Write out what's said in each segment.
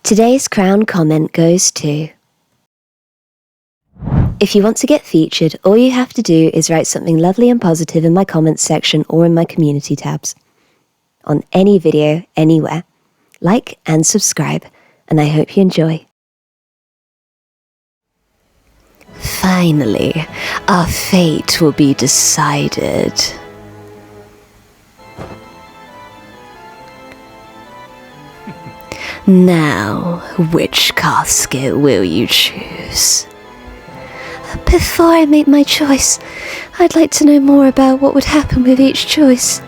Today's crown comment goes to... If you want to get featured, all you have to do is write something lovely and positive in my comments section or in my community tabs. On any video, anywhere. Like and subscribe, and I hope you enjoy. Finally, our fate will be decided. Now, which casket will you choose? Before I make my choice, I'd like to know more about what would happen with each choice.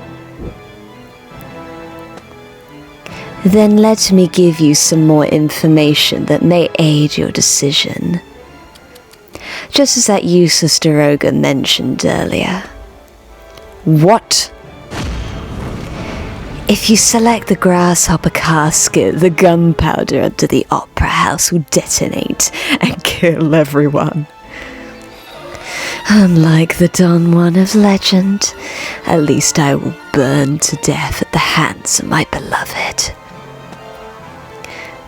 Then let me give you some more information that may aid your decision. Just as that useless Daroga mentioned earlier. What? If you select the grasshopper casket, the gunpowder under the opera house will detonate and kill everyone. Unlike the Don Juan of legend, at least I will burn to death at the hands of my beloved.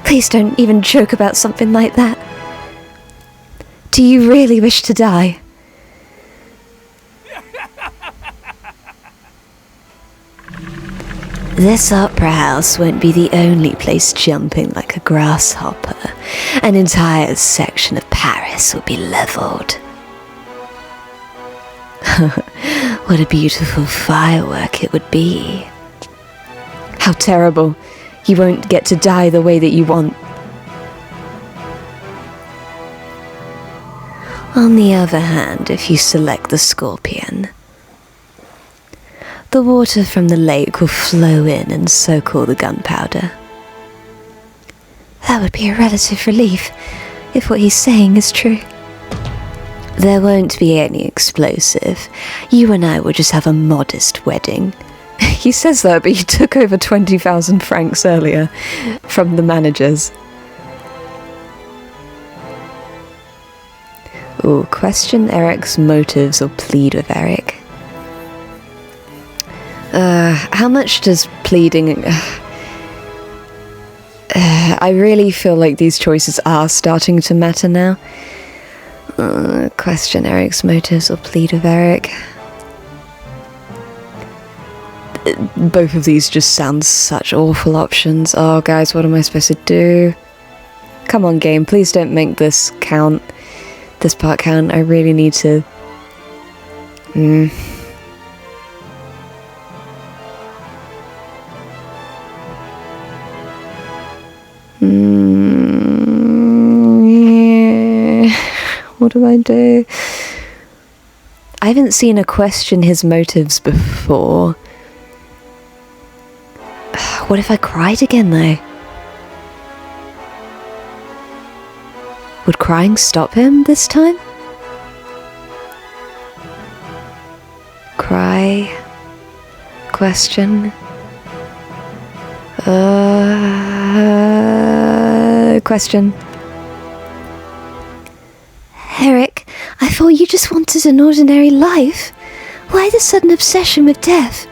Please don't even joke about something like that. Do you really wish to die? This opera house won't be the only place jumping like a grasshopper. An entire section of Paris will be leveled. What a beautiful firework it would be. How terrible. You won't get to die the way that you want. On the other hand, if you select the scorpion, the water from the lake will flow in and soak all the gunpowder. That would be a relative relief, if what he's saying is true. There won't be any explosive. You and I will just have a modest wedding. He says that, but he took over 20,000 francs earlier from the managers. Ooh, question Erik's motives or plead with Erik. How much does pleading... I really feel like these choices are starting to matter now. Question Erik's motives or plead with Erik. Both of these just sound such awful options. Oh, guys, what am I supposed to do? Come on, game, please don't make this count. This part count. I really need to... What do I do? I haven't seen a question his motives before. What if I cried again, though? Would crying stop him this time? Cry. Question. Question. Erik, I thought you just wanted an ordinary life. Why the sudden obsession with death?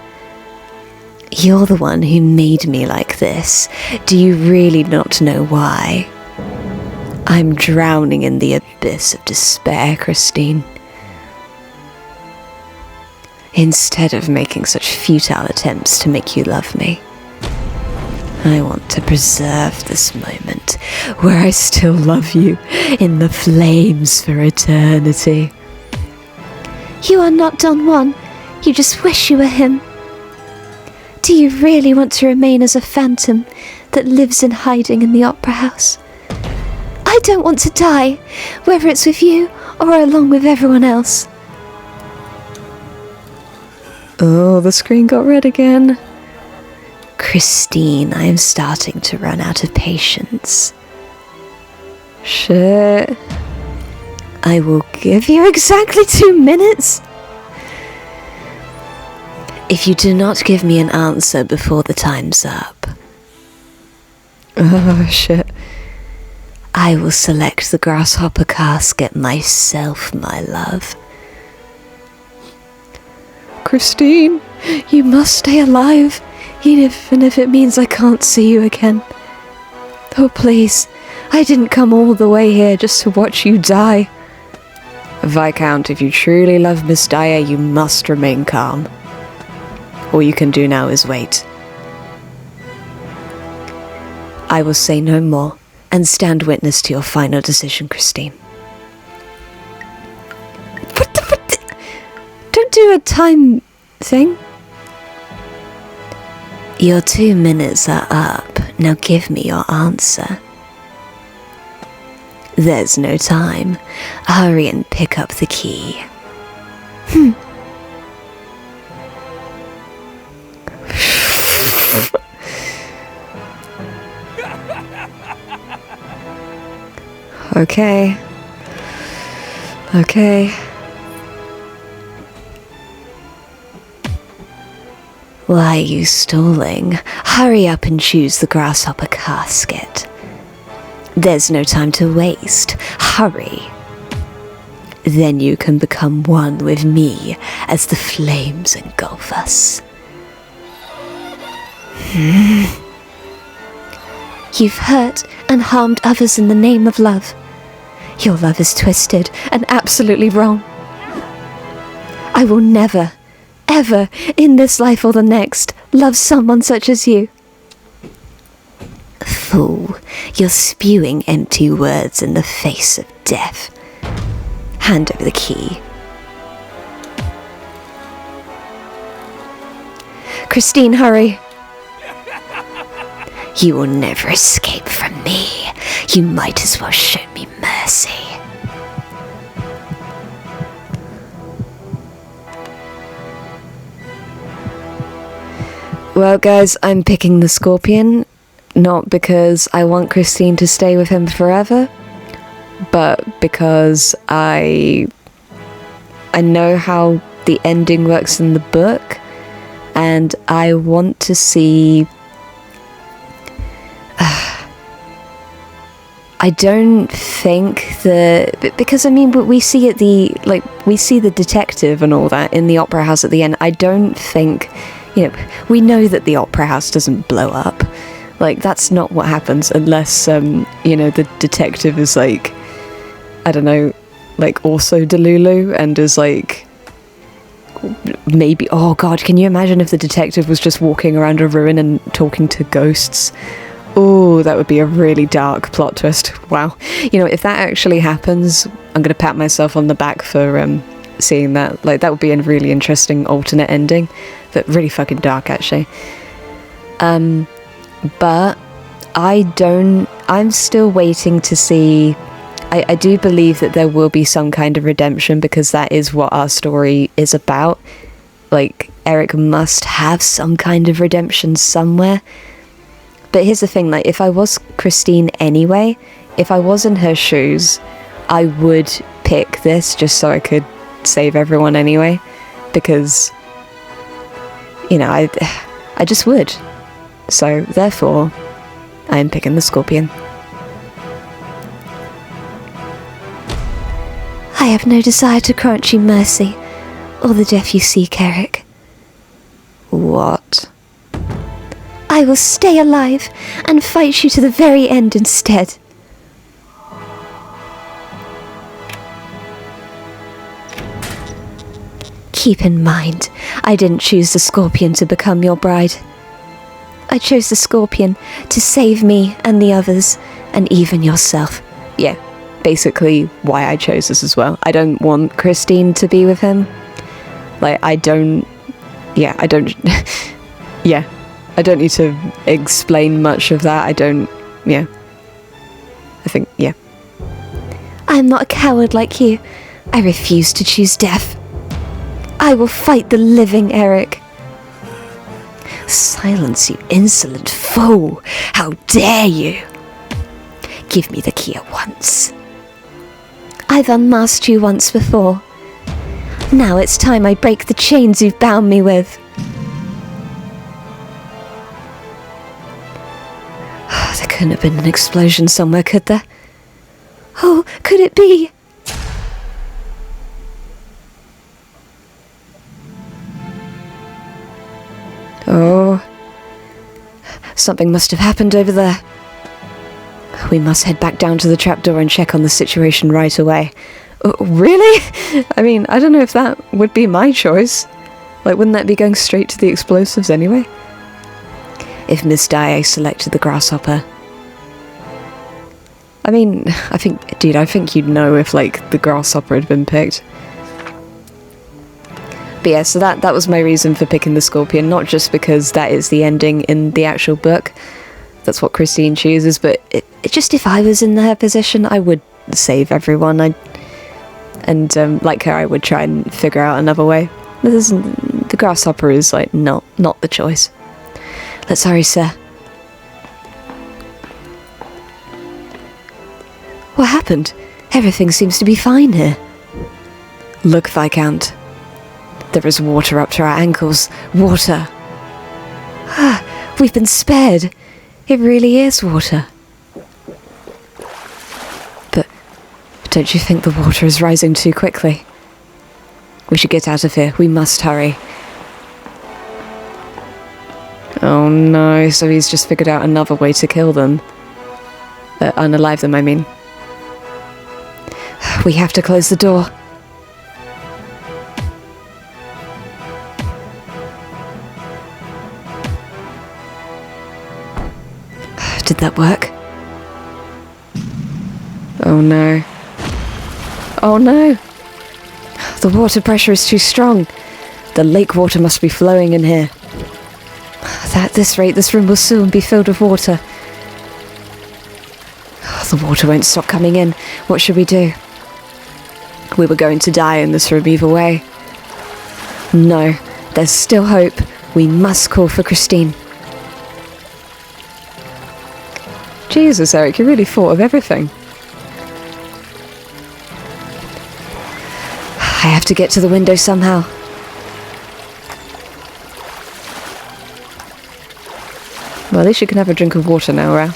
You're the one who made me like this. Do you really not know why? I'm drowning in the abyss of despair, Christine. Instead of making such futile attempts to make you love me, I want to preserve this moment where I still love you in the flames for eternity. You are not Don Juan. You just wish you were him. Do you really want to remain as a phantom that lives in hiding in the opera house? I don't want to die, whether it's with you or along with everyone else. Oh, the screen got red again. Christine, I am starting to run out of patience. Shit. I will give you exactly 2 minutes. If you do not give me an answer before the time's up... Oh, shit. I will select the grasshopper casket myself, my love. Christine, you must stay alive, even if it means I can't see you again. Oh, please. I didn't come all the way here just to watch you die. Viscount, if you truly love Miss Daae, you must remain calm. All you can do now is wait. I will say no more and stand witness to your final decision, Christine. Don't do a time thing. Your 2 minutes are up. Now give me your answer. There's no time. Hurry and pick up the key. Okay. Why are you stalling? Hurry up and choose the grasshopper casket. There's no time to waste. Hurry. Then you can become one with me as the flames engulf us. You've hurt and harmed others in the name of love. Your love is twisted and absolutely wrong. I will never, ever, in this life or the next, love someone such as you. Fool, you're spewing empty words in the face of death. Hand over the key. Christine, hurry. You will never escape from me. You might as well show me mercy. Well, guys, I'm picking the Scorpion, not because I want Christine to stay with him forever, but because I know how the ending works in the book, and I want to see... I don't think that, because I mean, we see we see the detective and all that in the opera house at the end. I don't think, we know that the opera house doesn't blow up. Like, that's not what happens unless, the detective is like, I don't know, like also Delulu and is like, maybe, oh god, can you imagine if the detective was just walking around a ruin and talking to ghosts? Oh, that would be a really dark plot twist. Wow. If that actually happens, I'm going to pat myself on the back for seeing that. Like, that would be a really interesting alternate ending, but really fucking dark, actually. But I'm still waiting to see... I do believe that there will be some kind of redemption, because that is what our story is about. Like, Erik must have some kind of redemption somewhere. But here's the thing, like, if I was Christine anyway, if I was in her shoes, I would pick this just so I could save everyone anyway. Because, I just would. So, therefore, I am picking the Scorpion. I have no desire to grant you mercy, or the death you seek, Erik. What? I will stay alive and fight you to the very end instead. Keep in mind, I didn't choose the Scorpion to become your bride. I chose the Scorpion to save me and the others, and even yourself. Yeah, basically why I chose this as well. I don't want Christine to be with him. Like, I don't yeah. I don't need to explain much of that. I think, yeah. I'm not a coward like you. I refuse to choose death. I will fight the living, Erik. Silence, you insolent fool! How dare you! Give me the key at once. I've unmasked you once before. Now it's time I break the chains you've bound me with. There couldn't have been an explosion somewhere, could there? Oh, could it be? Oh, something must have happened over there. We must head back down to the trapdoor and check on the situation right away. Really? I mean, I don't know if that would be my choice. Like, wouldn't that be going straight to the explosives anyway? If Miss Daae selected the grasshopper. I mean, I think you'd know if, like, the grasshopper had been picked. But yeah, so that was my reason for picking the scorpion, not just because that is the ending in the actual book. That's what Christine chooses, but it just, if I was in her position, I would save everyone. Like her, I would try and figure out another way. The grasshopper is, like, not the choice. Let's hurry, sir. What happened? Everything seems to be fine here. Look, Viscount. There is water up to our ankles. Water. Ah, we've been spared. It really is water. But don't you think the water is rising too quickly? We should get out of here. We must hurry. Oh no, so he's just figured out another way to kill them. Unalive them, I mean. We have to close the door. Did that work? Oh no. Oh no! The water pressure is too strong. The lake water must be flowing in here. At this rate, this room will soon be filled with water. The water won't stop coming in. What should we do? We were going to die in this room either way. No, there's still hope. We must call for Christine. Jesus, Erik, you really thought of everything. I have to get to the window somehow. Well, at least you can have a drink of water now, Raoul.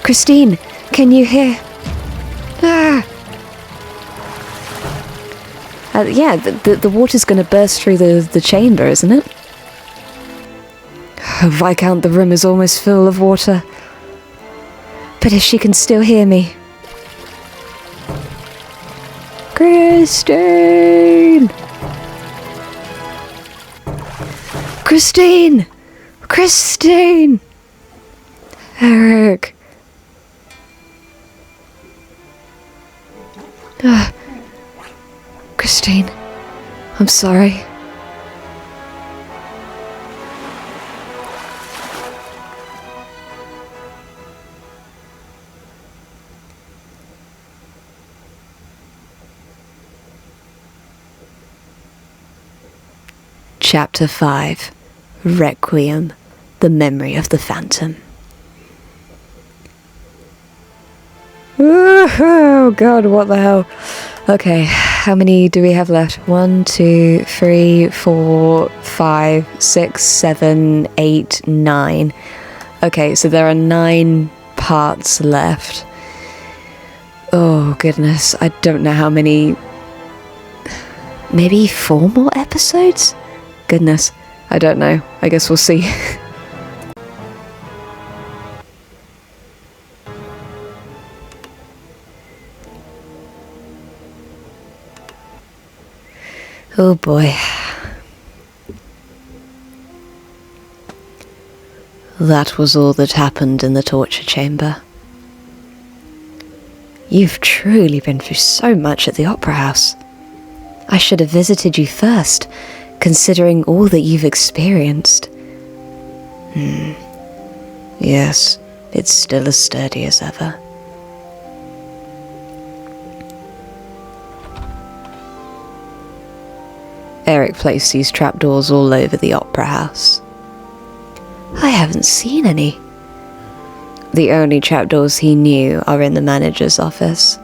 Christine, can you hear? Ah! Yeah, the water's going to burst through the chamber, isn't it? Oh, Viscount, the room is almost full of water. But if she can still hear me. Christine! Christine! Christine! Erik. Christine, I'm sorry. Chapter 5. Requiem. The Memory of the Phantom. Oh god, what the hell? Okay, how many do we have left? 1, 2, 3, 4, 5, 6, 7, 8, 9. Okay, so there are 9 parts left. Oh goodness, I don't know how many. Maybe 4 more episodes? Goodness, I don't know. I guess we'll see. Oh boy. That was all that happened in the torture chamber. You've truly been through so much at the Opera House. I should have visited you first, considering all that you've experienced. Yes, it's still as sturdy as ever. Erik placed these trapdoors all over the Opera House. I haven't seen any. The only trapdoors he knew are in the manager's office.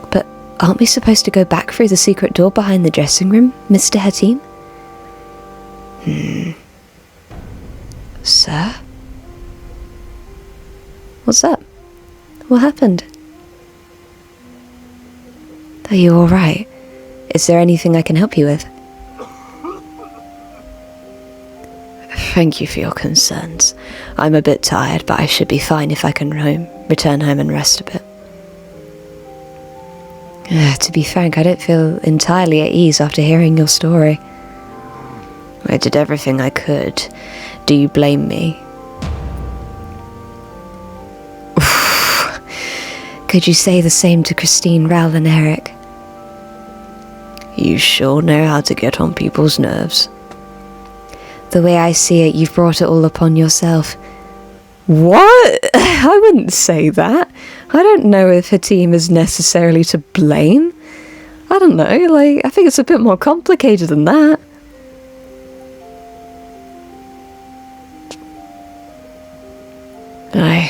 But aren't we supposed to go back through the secret door behind the dressing room, Mr. Hatim? Sir? What's up? What happened? Are you alright? Is there anything I can help you with? Thank you for your concerns. I'm a bit tired, but I should be fine if I can return home and rest a bit. To be frank, I don't feel entirely at ease after hearing your story. I did everything I could. Do you blame me? Could you say the same to Christine, Raoul and Erik? You sure know how to get on people's nerves. The way I see it, you've brought it all upon yourself. What? I wouldn't say that. I don't know if her team is necessarily to blame. I don't know, I think it's a bit more complicated than that. I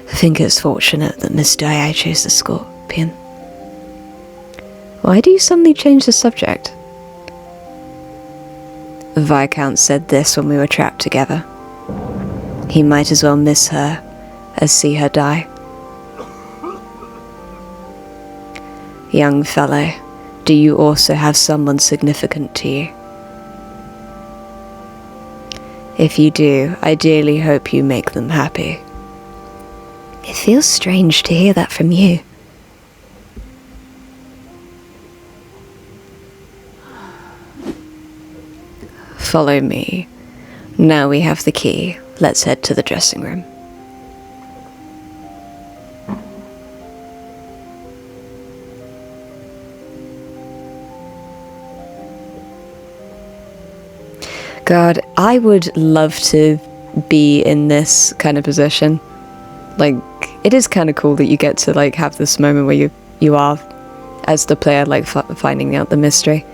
think it's fortunate that Miss Daae chose the scorpion. Why do you suddenly change the subject? The Viscount said this when we were trapped together. He might as well miss her as see her die. Young fellow, do you also have someone significant to you? If you do, I dearly hope you make them happy. It feels strange to hear that from you. Follow me. Now we have the key. Let's head to the dressing room. God, I would love to be in this kind of position. Like, it is kind of cool that you get to, like, have this moment where you are, as the player, like, finding out the mystery.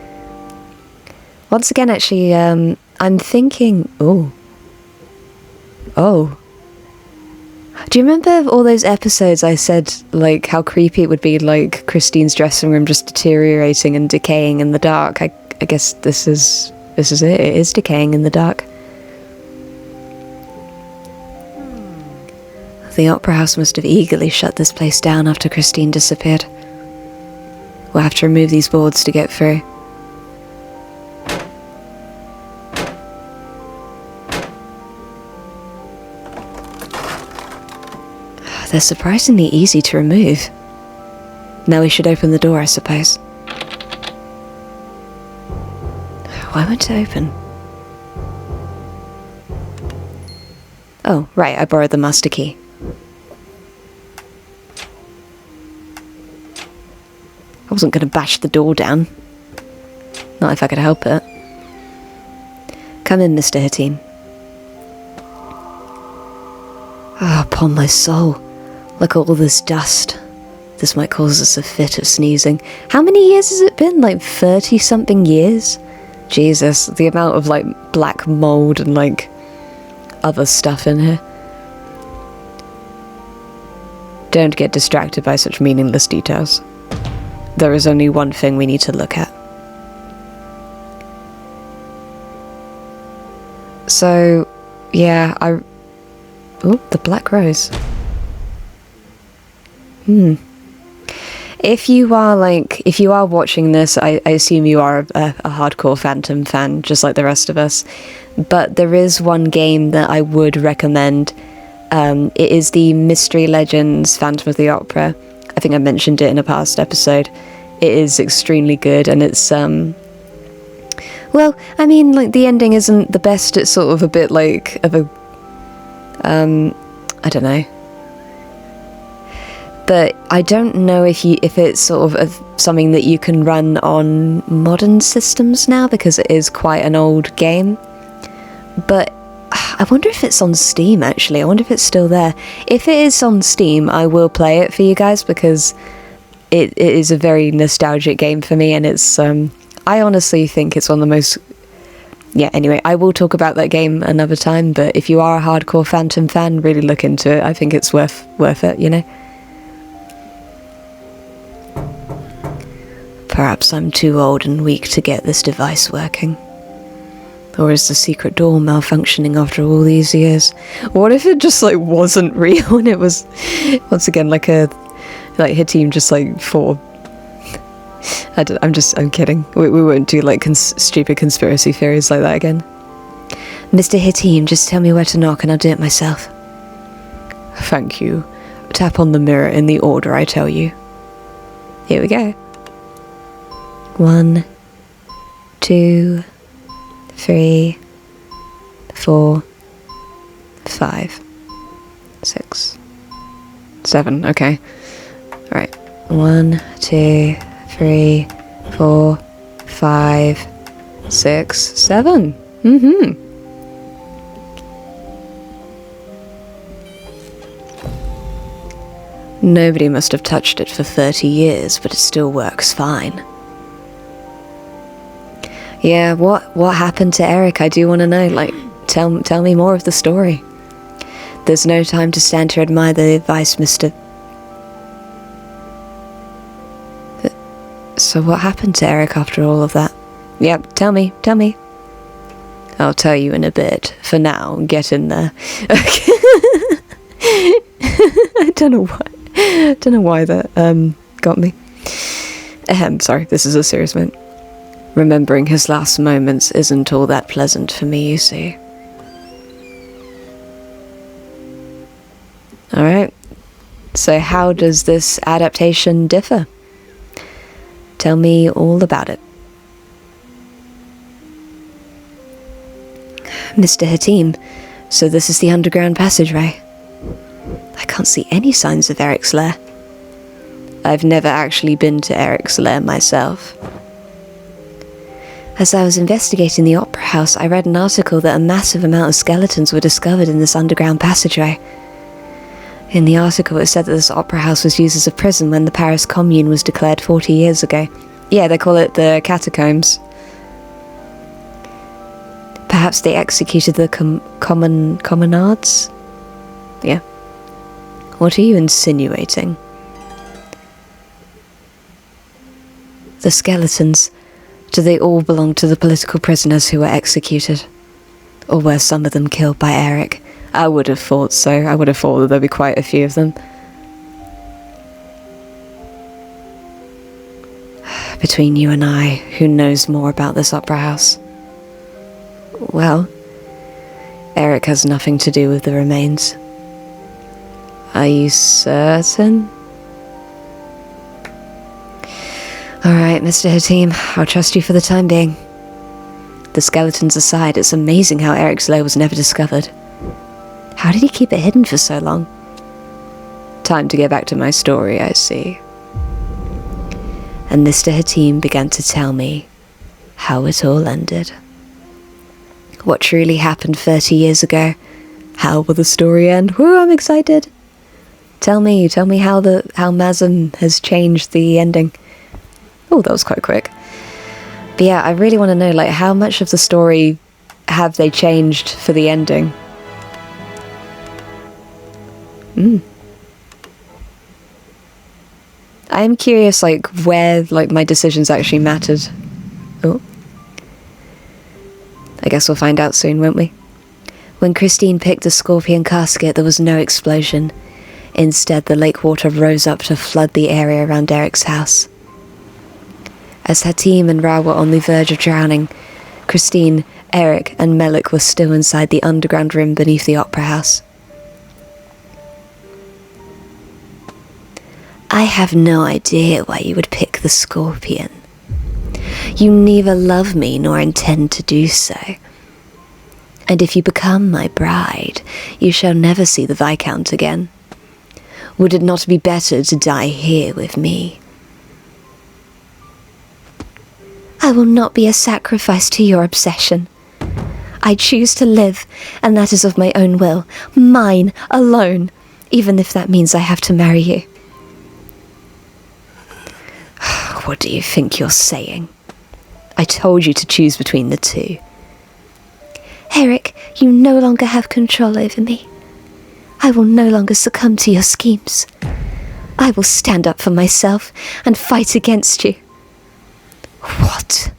Once again, actually, I'm thinking... Oh. Do you remember all those episodes I said, like, how creepy it would be, like, Christine's dressing room just deteriorating and decaying in the dark? I guess this is it. It is decaying in the dark. The Opera House must have eagerly shut this place down after Christine disappeared. We'll have to remove these boards to get through. They're surprisingly easy to remove. Now we should open the door, I suppose. Why won't it open? Oh, right, I borrowed the master key. I wasn't going to bash the door down. Not if I could help it. Come in, Mr. Hatim. Ah, upon my soul. Look at all this dust. This might cause us a fit of sneezing. How many years has it been? Like 30-something years? Jesus, the amount of, like, black mold and, like, other stuff in here. Don't get distracted by such meaningless details. There is only one thing we need to look at. So, yeah, oh, the black rose. If you are watching this, I assume you are a hardcore Phantom fan, just like the rest of us. But there is one game that I would recommend. It is the Mystery Legends Phantom of the Opera. I think I mentioned it in a past episode. It is extremely good, and it's, well, I mean, like, the ending isn't the best. It's sort of a bit like of a, I don't know. But I don't know if it's sort of something that you can run on modern systems now, because it is quite an old game. But I wonder if it's on Steam, actually. I wonder if it's still there. If it is on Steam, I will play it for you guys, because it is a very nostalgic game for me, and it's, I honestly think it's one of the most... Yeah, anyway, I will talk about that game another time, but if you are a hardcore Phantom fan, really look into it. I think it's worth it, you know? Perhaps I'm too old and weak to get this device working. Or is the secret door malfunctioning after all these years? What if it just, like, wasn't real and it was, once again, like Hatim just, like, for... I'm kidding. We won't do, like, stupid conspiracy theories like that again. Mr. Hittim, just tell me where to knock and I'll do it myself. Thank you. Tap on the mirror in the order I tell you. Here we go. 1, 2, 3, 4, 5, 6, 7. Okay. Alright. 1, 2, 3, 4, 5, 6, 7. Nobody must have touched it for 30 years, but it still works fine. Yeah, what happened to Erik? I do want to know. Like, tell me more of the story. There's no time to stand here and admire the advice, Mr. So what happened to Erik after all of that? Yep, tell me. I'll tell you in a bit. For now, get in there. I don't know why that got me. Sorry, this is a serious moment. Remembering his last moments isn't all that pleasant for me, you see. Alright. So how does this adaptation differ? Tell me all about it. Mr. Hittim, so this is the underground passageway. I can't see any signs of Erik's lair. I've never actually been to Erik's lair myself. As I was investigating the opera house, I read an article that a massive amount of skeletons were discovered in this underground passageway. In the article it said that this opera house was used as a prison when the Paris Commune was declared 40 years ago. Yeah, they call it the catacombs. Perhaps they executed the commonards? Yeah. What are you insinuating? The skeletons, do they all belong to the political prisoners who were executed? Or were some of them killed by Erik? I would have thought so. I would have thought that there'd be quite a few of them. Between you and I, who knows more about this opera house? Well, Erik has nothing to do with the remains. Are you certain? Alright, Mr. Hittim, I'll trust you for the time being. The skeletons aside, it's amazing how Erik's lair was never discovered. How did he keep it hidden for so long? Time to get back to my story, I see. And Mr. Hittim began to tell me how it all ended. What truly happened 30 years ago. How will the story end? Woo, I'm excited. Tell me how Mazm has changed the ending. Oh, that was quite quick. But yeah, I really want to know, like, how much of the story have they changed for the ending? I am curious, like, where, like, my decisions actually mattered. Oh. I guess we'll find out soon, won't we? When Christine picked the scorpion casket, there was no explosion. Instead, the lake water rose up to flood the area around Erik's house. As Hittim and Raoul were on the verge of drowning, Christine, Erik, and Melek were still inside the underground room beneath the opera house. I have no idea why you would pick the scorpion. You neither love me nor intend to do so. And if you become my bride, you shall never see the Viscount again. Would it not be better to die here with me? I will not be a sacrifice to your obsession. I choose to live, and that is of my own will, mine alone, even if that means I have to marry you. What do you think you're saying? I told you to choose between the two. Erik, you no longer have control over me. I will no longer succumb to your schemes. I will stand up for myself and fight against you. What?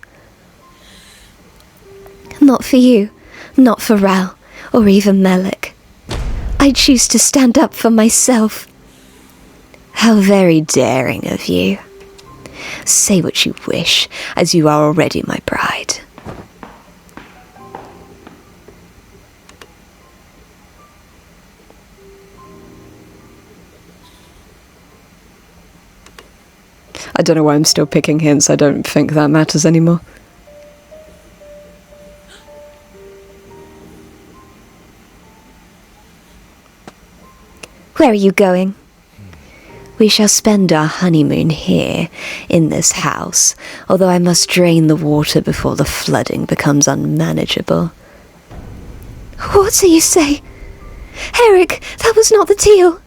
Not for you, not for Raoul, or even Melek. I choose to stand up for myself. How very daring of you. Say what you wish, as you are already my bride. I don't know why I'm still picking hints. I don't think that matters anymore. Where are you going? We shall spend our honeymoon here, in this house, although I must drain the water before the flooding becomes unmanageable. What do you say? Erik, that was not the deal.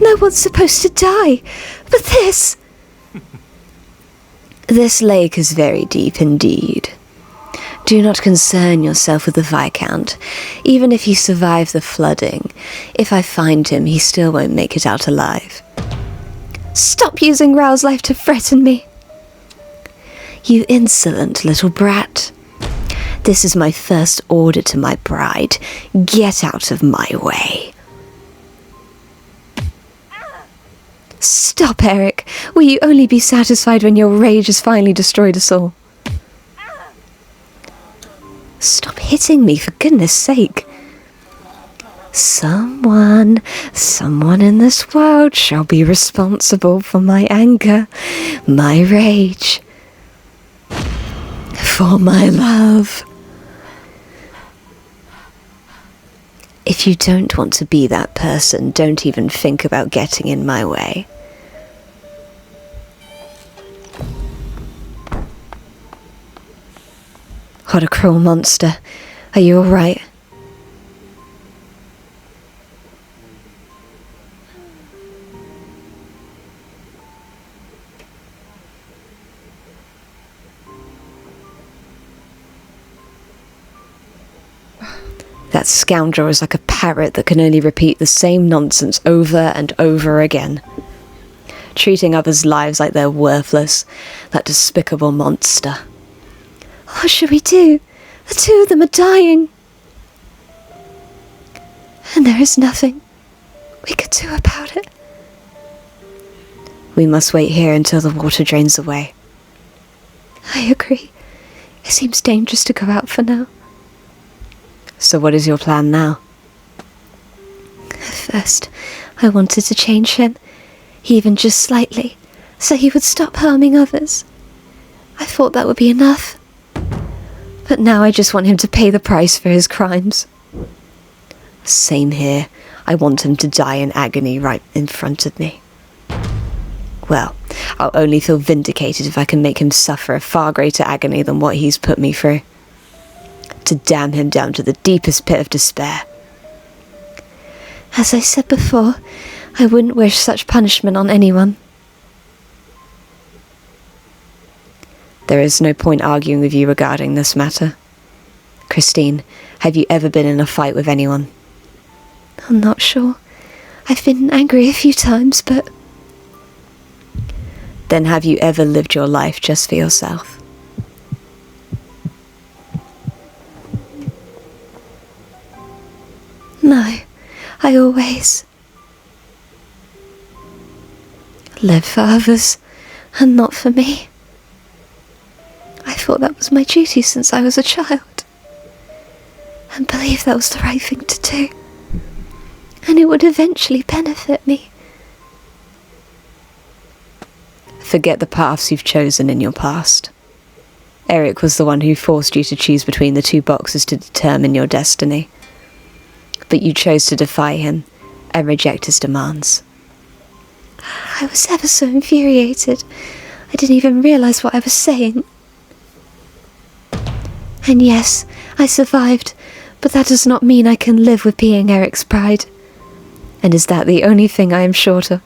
No one's supposed to die, but this... This lake is very deep indeed. Do not concern yourself with the Viscount. Even if he survives the flooding, if I find him, he still won't make it out alive. Stop using Raoul's life to threaten me. You insolent little brat. This is my first order to my bride. Get out of my way. Stop, Erik. Will you only be satisfied when your rage has finally destroyed us all? Stop hitting me, for goodness sake. Someone in this world shall be responsible for my anger, my rage, for my love. If you don't want to be that person, don't even think about getting in my way. What a cruel monster. Are you all right? That scoundrel is like a parrot that can only repeat the same nonsense over and over again. Treating others' lives like they're worthless. That despicable monster. What should we do? The two of them are dying. And there is nothing we could do about it. We must wait here until the water drains away. I agree. It seems dangerous to go out for now. So what is your plan now? At first, I wanted to change him, even just slightly, so he would stop harming others. I thought that would be enough. But now I just want him to pay the price for his crimes. Same here. I want him to die in agony right in front of me. Well, I'll only feel vindicated if I can make him suffer a far greater agony than what he's put me through. To damn him down to the deepest pit of despair. As I said before, I wouldn't wish such punishment on anyone. There is no point arguing with you regarding this matter. Christine, have you ever been in a fight with anyone? I'm not sure. I've been angry a few times, but... Then have you ever lived your life just for yourself? No, I always... live for others, and not for me. I thought that was my duty since I was a child, and believed that was the right thing to do, and it would eventually benefit me. Forget the paths you've chosen in your past. Erik was the one who forced you to choose between the two boxes to determine your destiny. But you chose to defy him and reject his demands. I was ever so infuriated. I didn't even realize what I was saying. And yes, I survived, but that does not mean I can live with being Erik's bride. And is that the only thing I am short of?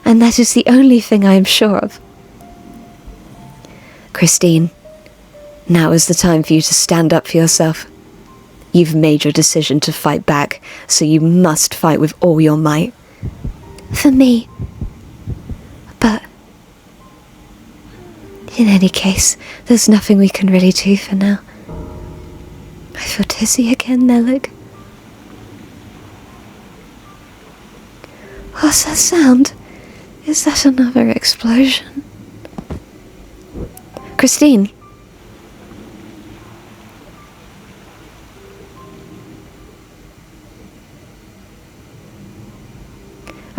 And that is the only thing I am sure of. Christine, now is the time for you to stand up for yourself. You've made your decision to fight back, so you must fight with all your might. For me. But... in any case, there's nothing we can really do for now. I feel dizzy again, Melek. What's that sound? Is that another explosion? Christine!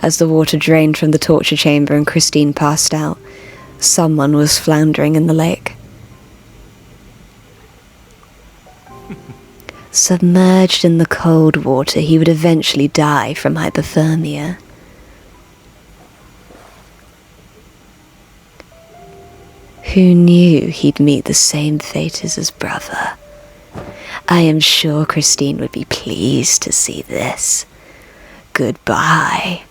As the water drained from the torture chamber and Christine passed out, someone was floundering in the lake. Submerged in the cold water, he would eventually die from hypothermia. Who knew he'd meet the same fate as his brother? I am sure Christine would be pleased to see this. Goodbye.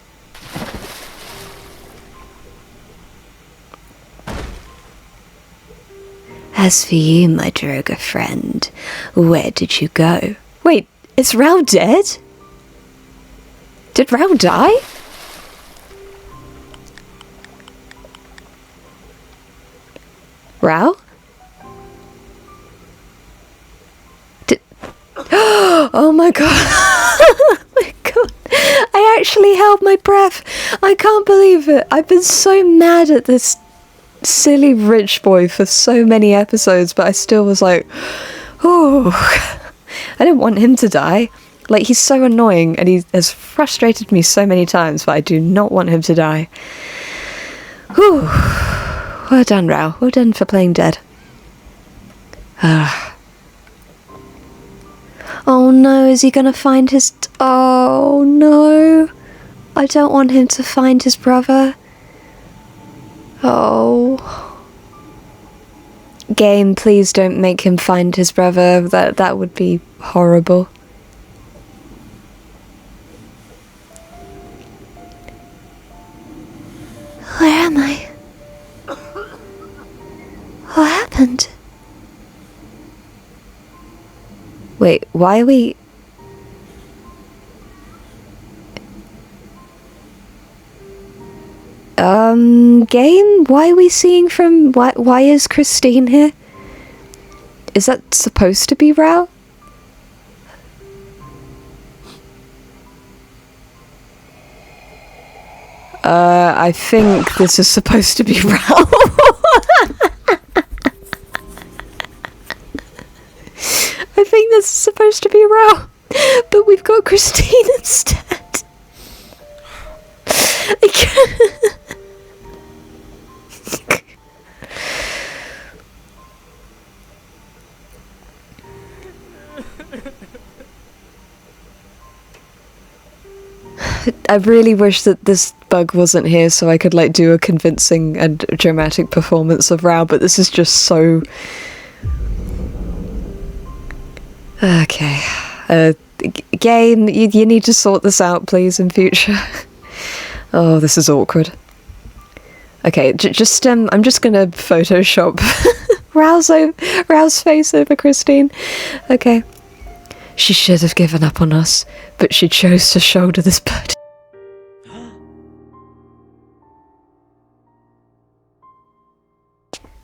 As for you, my Daroga friend, where did you go? Wait, is Raoul dead? Did Raoul die? Raoul? Oh my god. Oh my god. I actually held my breath. I can't believe it. I've been so mad at this silly rich boy for so many episodes, but I still was like, oh, I didn't want him to die. Like, he's so annoying and he has frustrated me so many times, but I do not want him to die. Whew. Well done, Raoul. Well done for playing dead. Oh no, is he gonna find his... Oh no. I don't want him to find his brother. Oh. Game, please don't make him find his brother. That would be horrible. Where am I? What happened? Wait, why are we... Game? Why are we seeing from... Why is Christine here? Is that supposed to be Raoul? I think this is supposed to be Raoul. I think this is supposed to be Raoul, but we've got Christine instead. I really wish that this bug wasn't here so I could like do a convincing and dramatic performance of Raoul, but this is just so... Okay. Game, you need to sort this out, please, in future. Oh, this is awkward. Okay, just I'm just gonna Photoshop Raoul's face over Christine. Okay. She should have given up on us, but she chose to shoulder this burden.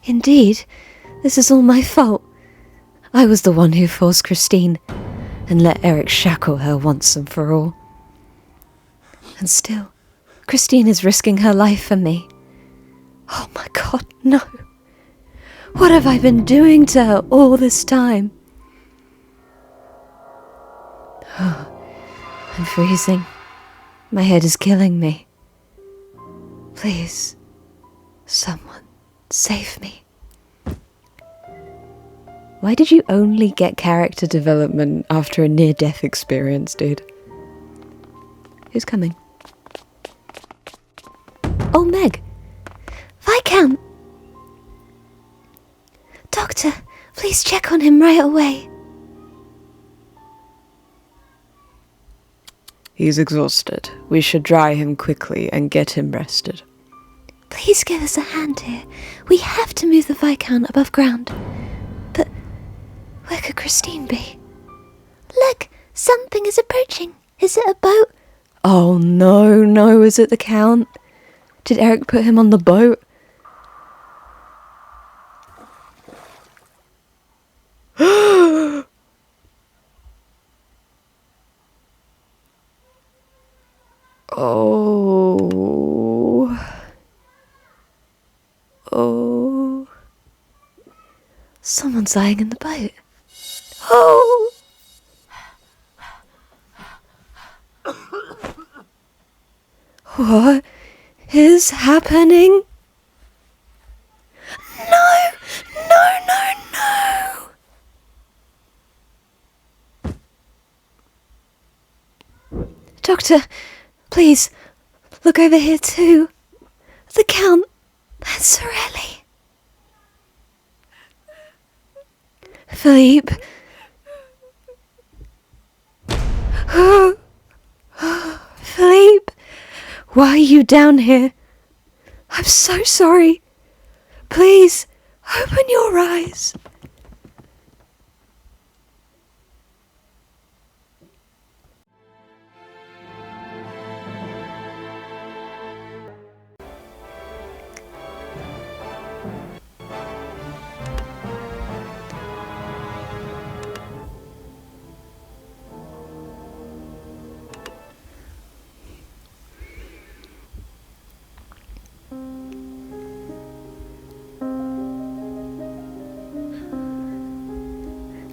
Indeed, this is all my fault. I was the one who forced Christine and let Erik shackle her once and for all. And still, Christine is risking her life for me. Oh my god, no. What have I been doing to her all this time? Oh, I'm freezing. My head is killing me. Please, someone, save me. Why did you only get character development after a near-death experience, dude? Who's coming? Oh, Meg! Viscount! Doctor, please check on him right away. He's exhausted. We should dry him quickly and get him rested. Please give us a hand here. We have to move the Viscount above ground. But where could Christine be? Look, something is approaching. Is it a boat? Oh no, is it the Count? Did Erik put him on the boat? Oh. Someone's lying in the boat. Oh! What is happening? No! No, no, no! Doctor, please, look over here too. The Count and Sorelli. Philippe. Philippe, why are you down here? I'm so sorry. Please, open your eyes.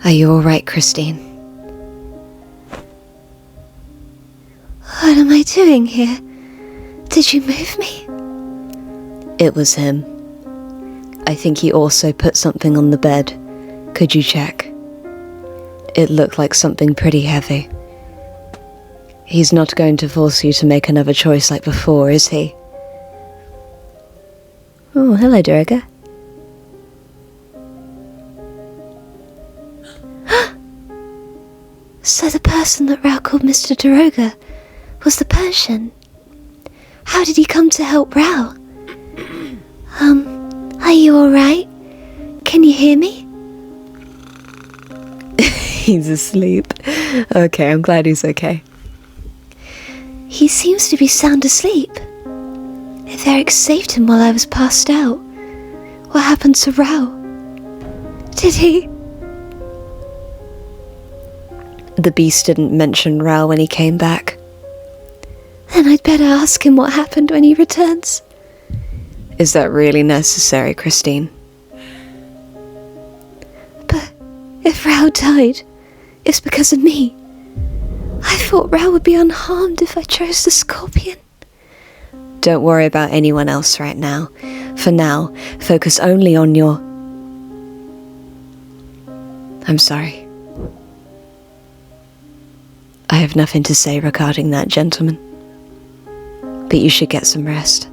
Are you all right, Christine? What am I doing here? Did you move me? It was him. I think he also put something on the bed. Could you check? It looked like something pretty heavy. He's not going to force you to make another choice like before, is he? Oh, hello, Daroga. So the person that Raoul called Mr. Daroga was the Persian. How did he come to help Raoul? Are you alright? Can you hear me? He's asleep. Okay, I'm glad he's okay. He seems to be sound asleep. If Erik saved him while I was passed out, what happened to Raoul? Did he? The beast didn't mention Raoul when he came back. Then I'd better ask him what happened when he returns. Is that really necessary, Christine? But if Raoul died, it's because of me. I thought Raoul would be unharmed if I chose the scorpion. Don't worry about anyone else right now. For now, focus only on your... I'm sorry. I have nothing to say regarding that, gentleman. But you should get some rest.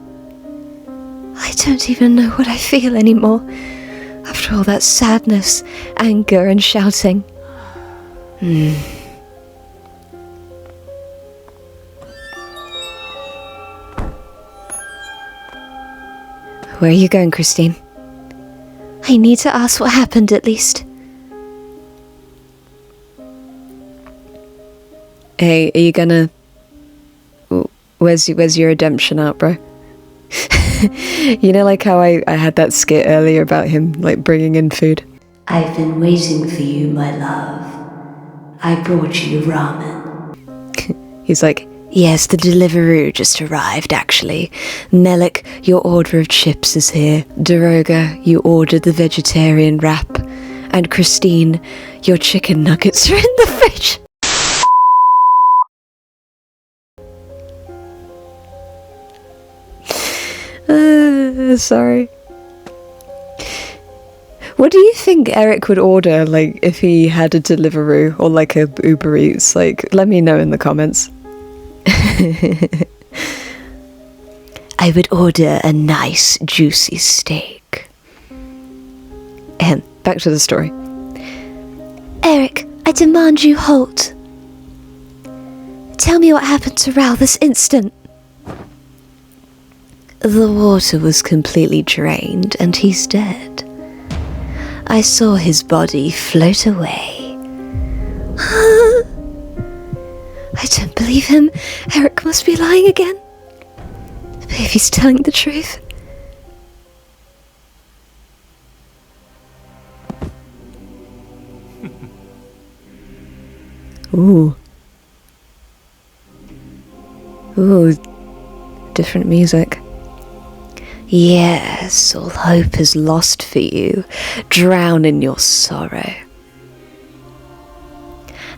I don't even know what I feel anymore. After all that sadness, anger and shouting. Where are you going, Christine? I need to ask what happened at least. Hey, are you gonna... Where's your redemption art, bro? You know, like how I had that skit earlier about him, like, bringing in food? I've been waiting for you, my love. I brought you ramen. He's like, yes, the Deliveroo just arrived, actually. Melek, your order of chips is here. Daroga, you ordered the vegetarian wrap. And Christine, your chicken nuggets are in the fridge. Sorry. What do you think Erik would order, like, if he had a Deliveroo or like a Uber Eats? Like, let me know in the comments. I would order a nice juicy steak. Back to the story. Erik, I demand you halt. Tell me what happened to Raoul this instant. The water was completely drained and he's dead. I saw his body float away. I don't believe him. Erik must be lying again. But if he's telling the truth... Ooh. Ooh. Different music. Yes, all hope is lost for you. Drown in your sorrow.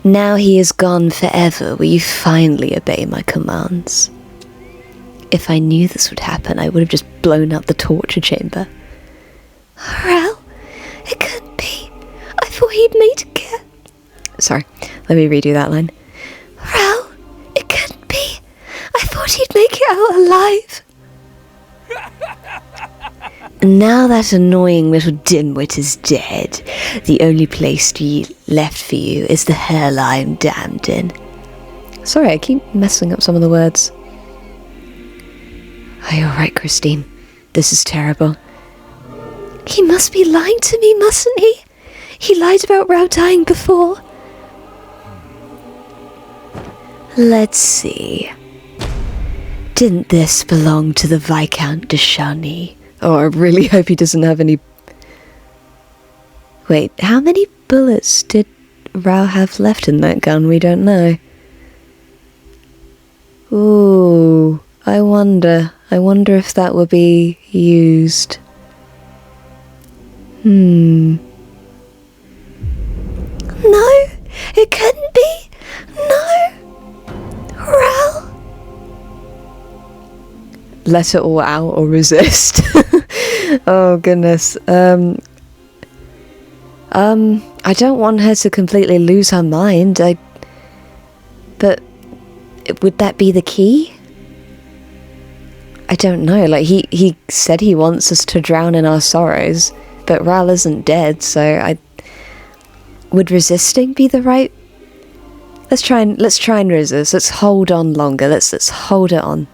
Now he is gone forever. Will you finally obey my commands? If I knew this would happen, I would have just blown up the torture chamber. Raoul, it couldn't be. I thought he'd made it again. Sorry, let me redo that line. Raoul, it couldn't be. I thought he'd make it out alive. Now that annoying little dimwit is dead, the only place left for you is the hell I'm damned in. Sorry, I keep messing up some of the words. Are you alright, Christine? This is terrible. He must be lying to me, mustn't he? He lied about Raoul dying before. Let's see. Didn't this belong to the Viscount de Chagney? Oh, I really hope he doesn't have any... Wait, how many bullets did Raoul have left in that gun? We don't know. Ooh, I wonder if that will be used. No, it couldn't be. No. Raoul. Let it all out or resist. Oh goodness. I don't want her to completely lose her mind. But would that be the key? I don't know. Like he said he wants us to drown in our sorrows, but Raoul isn't dead, so would resisting be the right? Let's try and resist. Let's hold on longer. Let's hold it on.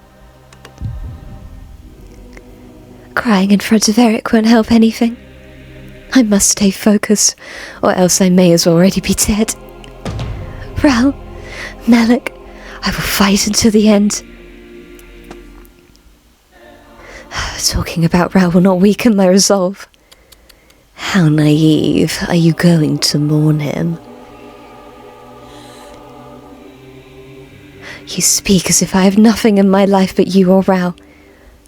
Crying in front of Erik won't help anything. I must stay focused, or else I may as well already be dead. Raoul, Melek, I will fight until the end. Talking about Raoul will not weaken my resolve. How naive. Are you going to mourn him? You speak as if I have nothing in my life but you or Raoul.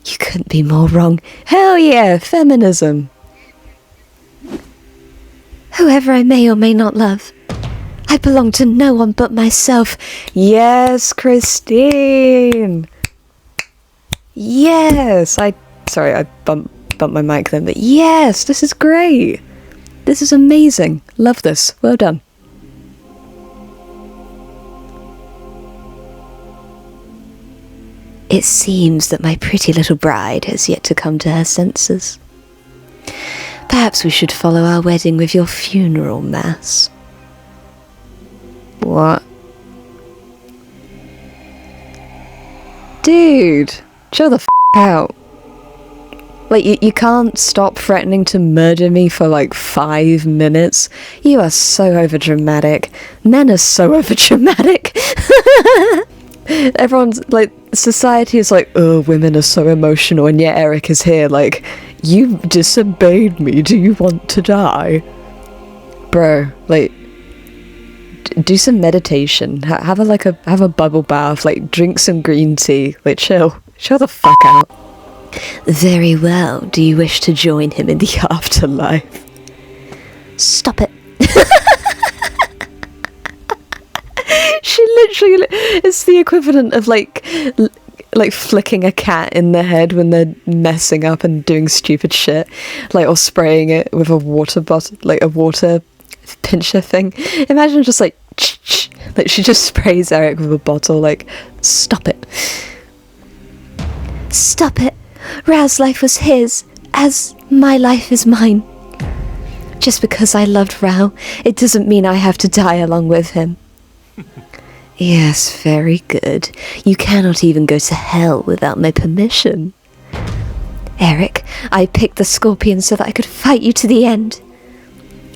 You couldn't be more wrong. Hell yeah, feminism. Whoever I may or may not love, I belong to no one but myself. Yes, Christine. Yes. Sorry, I bumped my mic then, but yes, this is great. This is amazing. Love this. Well done. It seems that my pretty little bride has yet to come to her senses. Perhaps we should follow our wedding with your funeral mass. What? Dude, chill the f*** out. Like, you can't stop threatening to murder me for like 5 minutes. You are so overdramatic. Men are so overdramatic. Everyone's like, society is like, oh, women are so emotional, and yet Erik is here like, you disobeyed me, do you want to die? Bro, like, do some meditation, have a bubble bath, like, drink some green tea, like, chill the fuck out. Very well, do you wish to join him in the afterlife? Stop it. She literally, it's the equivalent of like flicking a cat in the head when they're messing up and doing stupid shit, like, or spraying it with a water bottle, like a water pincher thing. Imagine just like she just sprays Erik with a bottle, like, stop it. Stop it. Raoul's life was his, as my life is mine. Just because I loved Raoul, it doesn't mean I have to die along with him. Yes, very good. You cannot even go to hell without my permission. Erik, I picked the scorpion so that I could fight you to the end.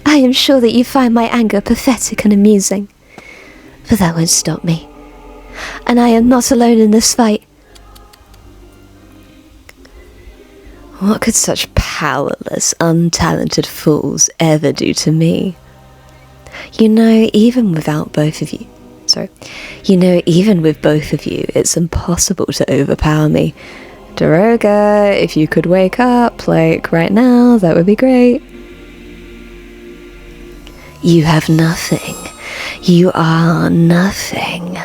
I am sure that you find my anger pathetic and amusing, but that won't stop me. And I am not alone in this fight. What could such powerless, untalented fools ever do to me? You know, even with both of you, it's impossible to overpower me. Daroga, if you could wake up, like, right now, that would be great. You have nothing. You are nothing.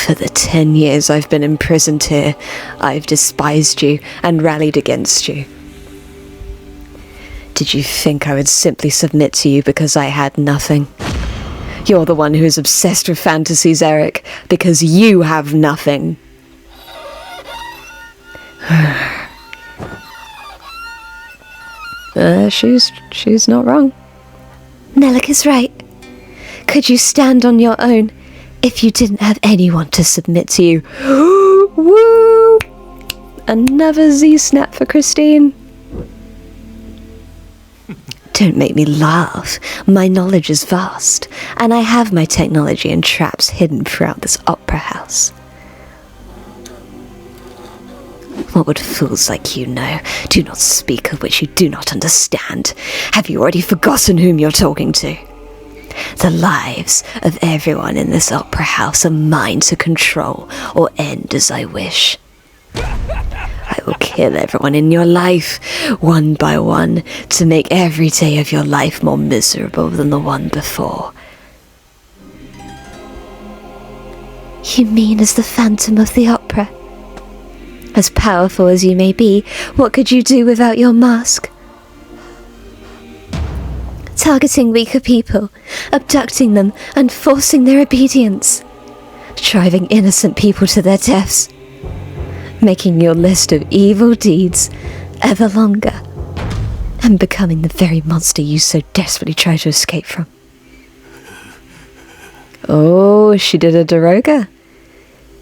For the 10 years I've been imprisoned here, I've despised you and rallied against you. Did you think I would simply submit to you because I had nothing? You're the one who's obsessed with fantasies, Erik, because you have nothing. She's not wrong. Melek is right. Could you stand on your own if you didn't have anyone to submit to you? Woo! Another Z-snap for Christine. Don't make me laugh. My knowledge is vast, and I have my technology and traps hidden throughout this opera house. What would fools like you know? Do not speak of which you do not understand. Have you already forgotten whom you're talking to? The lives of everyone in this opera house are mine to control or end as I wish. I will kill everyone in your life, one by one, to make every day of your life more miserable than the one before. You mean as the Phantom of the Opera? As powerful as you may be, what could you do without your mask? Targeting weaker people, abducting them and forcing their obedience. Driving innocent people to their deaths. Making your list of evil deeds ever longer. And becoming the very monster you so desperately try to escape from. Oh, she did a Daroga.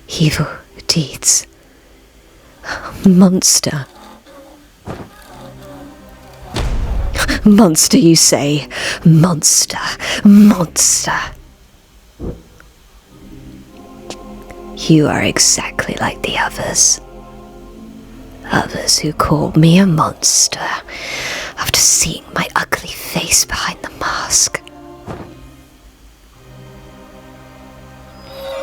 Evil deeds. Monster. Monster, you say? Monster. Monster. You are exactly like the others. Others who called me a monster after seeing my ugly face behind the mask.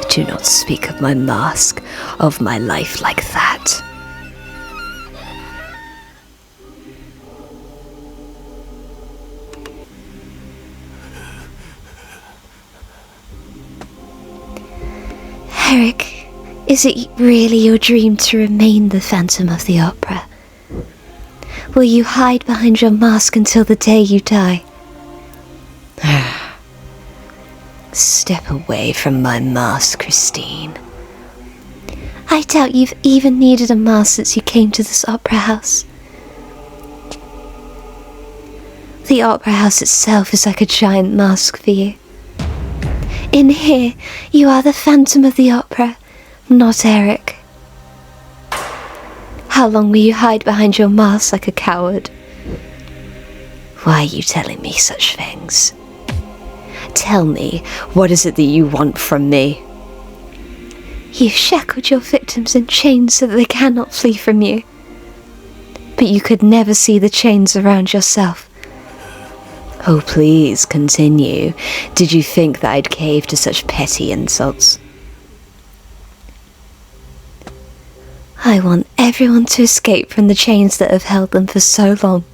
Do not speak of my mask, of my life like that. Erik, is it really your dream to remain the Phantom of the Opera? Will you hide behind your mask until the day you die? Step away from my mask, Christine. I doubt you've even needed a mask since you came to this opera house. The opera house itself is like a giant mask for you. In here, you are the Phantom of the Opera, not Erik. How long will you hide behind your mask like a coward? Why are you telling me such things? Tell me, what is it that you want from me? You've shackled your victims in chains so that they cannot flee from you. But you could never see the chains around yourself. Oh, please, continue. Did you think that I'd cave to such petty insults? I want everyone to escape from the chains that have held them for so long.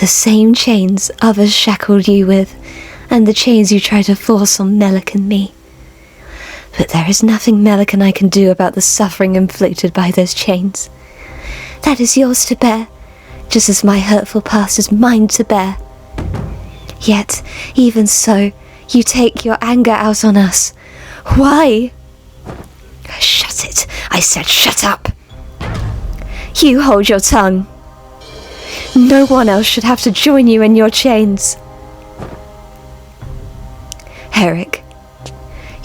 The same chains others shackled you with, and the chains you try to force on Melek and me. But there is nothing Melek and I can do about the suffering inflicted by those chains. That is yours to bear, just as my hurtful past is mine to bear. Yet, even so, you take your anger out on us. Why? Shut it! I said shut up! You hold your tongue. No one else should have to join you in your chains. Erik,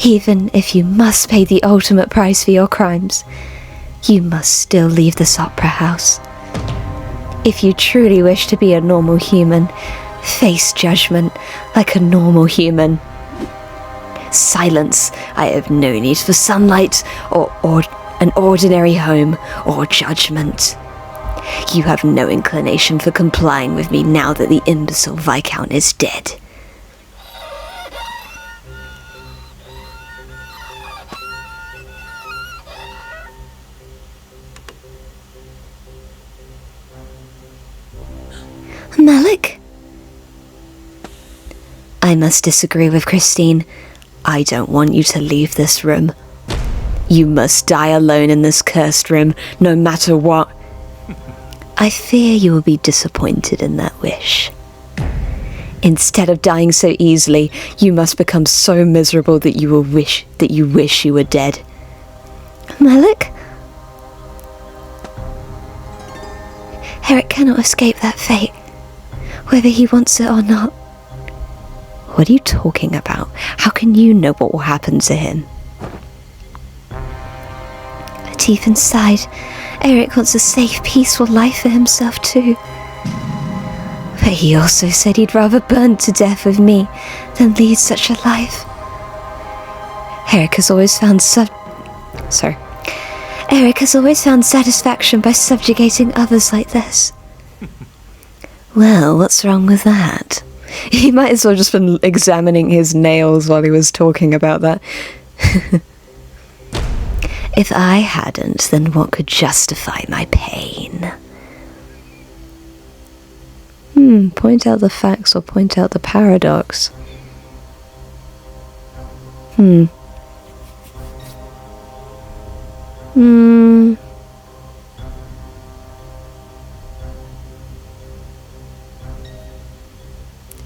even if you must pay the ultimate price for your crimes, you must still leave this opera house. If you truly wish to be a normal human, face judgment like a normal human. Silence. I have no need for sunlight, or an ordinary home, or judgment. You have no inclination for complying with me now that the imbecile Viscount is dead. Melek? I must disagree with Christine. I don't want you to leave this room You must die alone in this cursed room, no matter what. I fear you will be disappointed in that wish. Instead of dying so easily, you must become so miserable that you wish you were dead. Melek? Erik cannot escape that fate, whether he wants it or not. What are you talking about? How can you know what will happen to him? Deep inside, Erik wants a safe, peaceful life for himself too. But he also said he'd rather burn to death with me than lead such a life. Erik has always found satisfaction by subjugating others like this. Well, what's wrong with that? He might as well just been examining his nails while he was talking about that. If I hadn't, then what could justify my pain? Point out the facts or point out the paradox.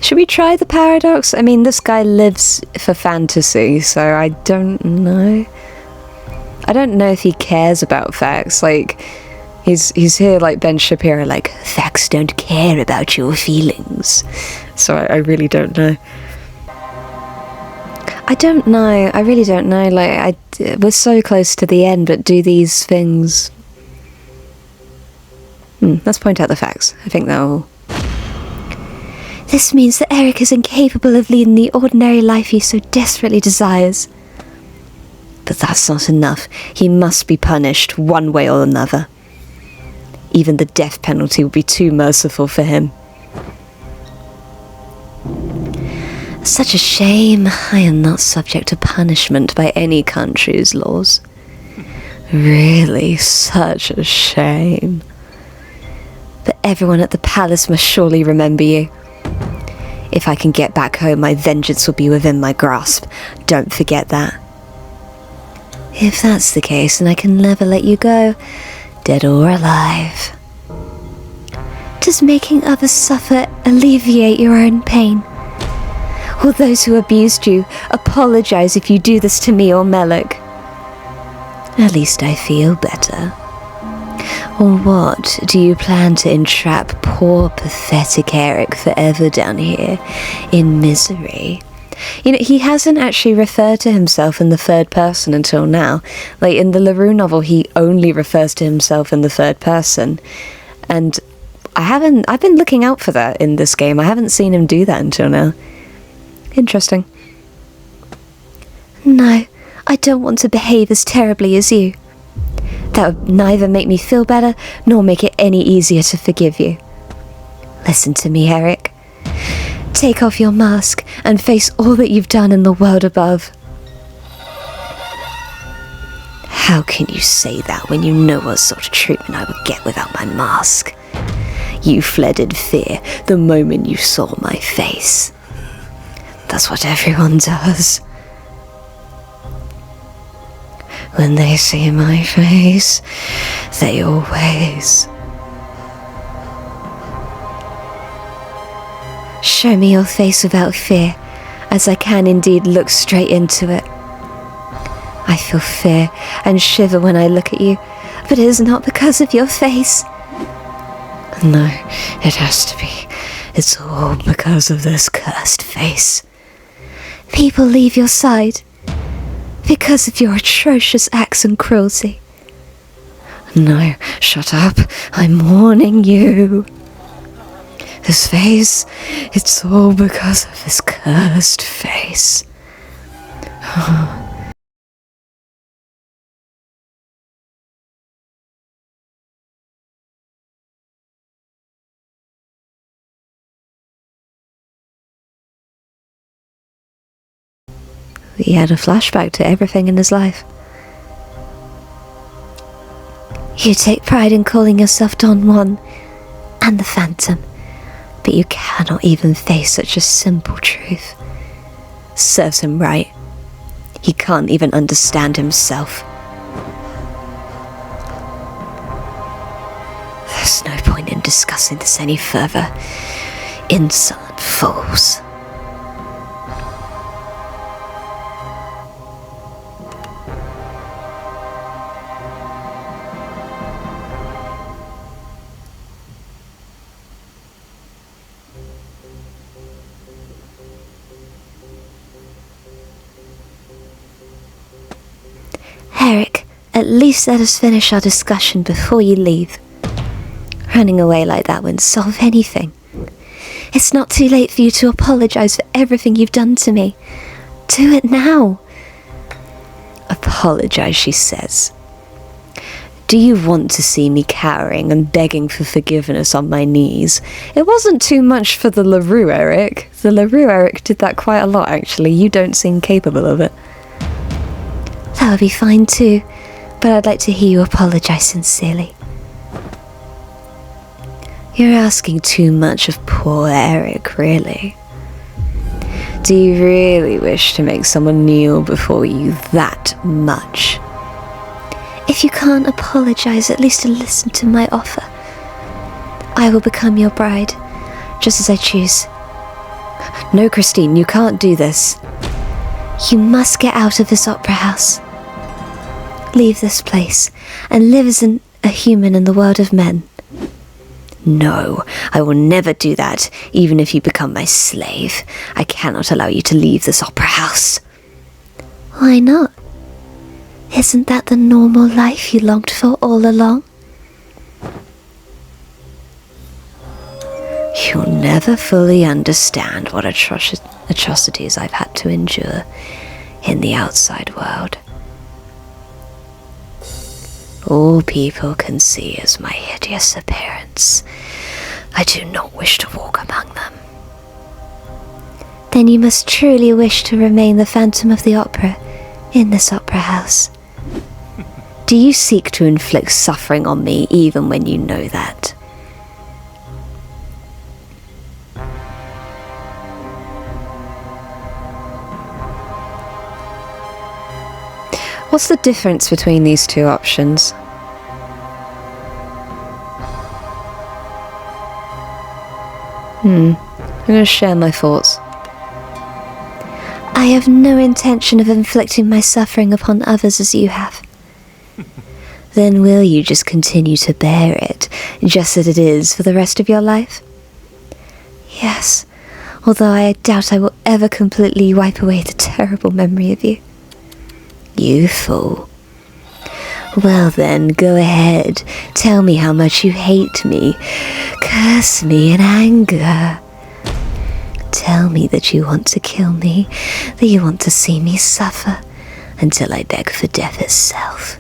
Should we try the paradox? I mean, this guy lives for fantasy, so I don't know. I don't know if he cares about facts. Like, he's here like Ben Shapiro, like, facts don't care about your feelings. So I really don't know. I don't know. I really don't know. Like, we're so close to the end, but do these things... let's point out the facts. I think that'll... This means that Erik is incapable of leading the ordinary life he so desperately desires. But that's not enough. He must be punished one way or another. Even the death penalty would be too merciful for him. Such a shame I am not subject to punishment by any country's laws. Really, such a shame. But everyone at the palace must surely remember you. If I can get back home, my vengeance will be within my grasp. Don't forget that. If that's the case, then I can never let you go, dead or alive. Does making others suffer alleviate your own pain? Will those who abused you apologize if you do this to me or Melek? At least I feel better. Or what, do you plan to entrap poor, pathetic Erik forever down here in misery? You know, he hasn't actually referred to himself in the third person until now. Like, in the LaRue novel, he only refers to himself in the third person. And I've been looking out for that in this game. I haven't seen him do that until now. Interesting. No, I don't want to behave as terribly as you. That would neither make me feel better, nor make it any easier to forgive you. Listen to me, Erik. Take off your mask and face all that you've done in the world above. How can you say that when you know what sort of treatment I would get without my mask? You fled in fear the moment you saw my face. That's what everyone does. When they see my face, they always... Show me your face without fear, as I can indeed look straight into it. I feel fear and shiver when I look at you, but it is not because of your face. No, it has to be. It's all because of this cursed face. People leave your side because of your atrocious acts and cruelty. No, shut up. I'm warning you. This face, it's all because of this cursed face. He had a flashback to everything in his life. You take pride in calling yourself Don Juan and the Phantom, but you cannot even face such a simple truth. Serves him right. He can't even understand himself. There's no point in discussing this any further. Insolent fools. Erik, at least let us finish our discussion before you leave. Running away like that won't solve anything. It's not too late for you to apologize for everything you've done to me. Do it now. Apologize, she says. Do you want to see me cowering and begging for forgiveness on my knees? It wasn't too much for the LaRue Erik. The LaRue Erik did that quite a lot, actually. You don't seem capable of it. That would be fine too, but I'd like to hear you apologize sincerely. You're asking too much of poor Erik, really. Do you really wish to make someone kneel before you that much? If you can't apologize, at least listen to my offer. I will become your bride, just as I choose. No, Christine, you can't do this. You must get out of this opera house. Leave this place, and live as a human in the world of men. No, I will never do that, even if you become my slave. I cannot allow you to leave this opera house. Why not? Isn't that the normal life you longed for all along? You'll never fully understand what atrocities I've had to endure in the outside world. All people can see is my hideous appearance. I do not wish to walk among them. Then you must truly wish to remain the Phantom of the Opera in this opera house. Do you seek to inflict suffering on me even when you know that? What's the difference between these two options? I'm going to share my thoughts. I have no intention of inflicting my suffering upon others as you have. Then will you just continue to bear it, just as it is, for the rest of your life? Yes, although I doubt I will ever completely wipe away the terrible memory of you. You fool. Well then, go ahead. Tell me how much you hate me. Curse me in anger. Tell me that you want to kill me, that you want to see me suffer, until I beg for death itself.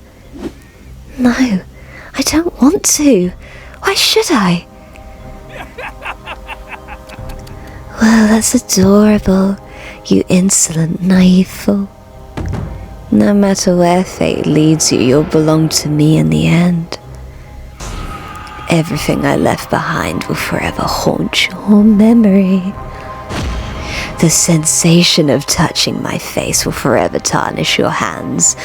No, I don't want to. Why should I? Well, that's adorable, you insolent, naive fool. No matter where fate leads you, you'll belong to me in the end. Everything I left behind will forever haunt your memory. The sensation of touching my face will forever tarnish your hands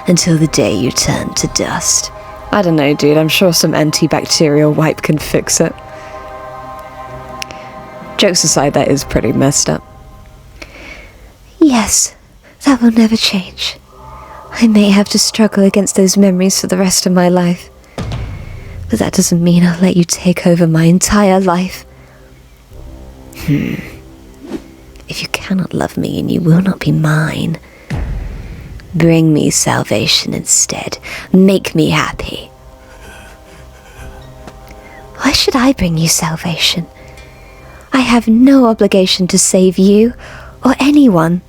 until the day you turn to dust. I don't know, dude. I'm sure some antibacterial wipe can fix it. Jokes aside, that is pretty messed up. Yes, that will never change. I may have to struggle against those memories for the rest of my life, but that doesn't mean I'll let you take over my entire life. If you cannot love me and you will not be mine, bring me salvation instead. Make me happy. Why should I bring you salvation? I have no obligation to save you or anyone.